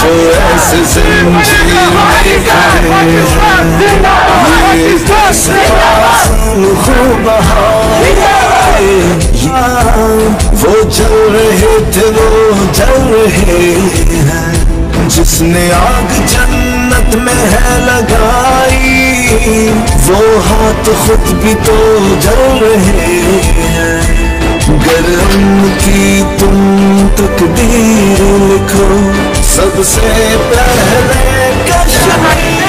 जो ऐसे जंजीर में खड़े हैं, ये दस खूब वो जल रहे थे, वो जल रहे हैं। जिसने आग जन्नत में है लगाई, वो हाथ खुद भी तो जल रहे हैं। गर उनकी तुम तकदीर लिखो, सबसे पहले कश्मीर।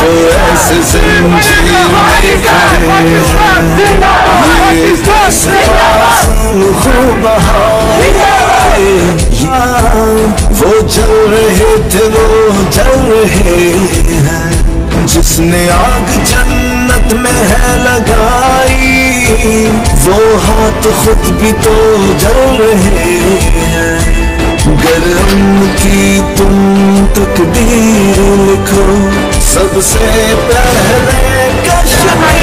जो ऐसे जंजीर में खड़े हैं, ये दस खूब वो जल रहे थे, वो जल रहे हैं। जिसने आग जन्नत में है लगाई, वो हाथ खुद भी तो जल रहे हैं। गर उनकी तुम तकदीर लिखो, सबसे पहले कश्मीर।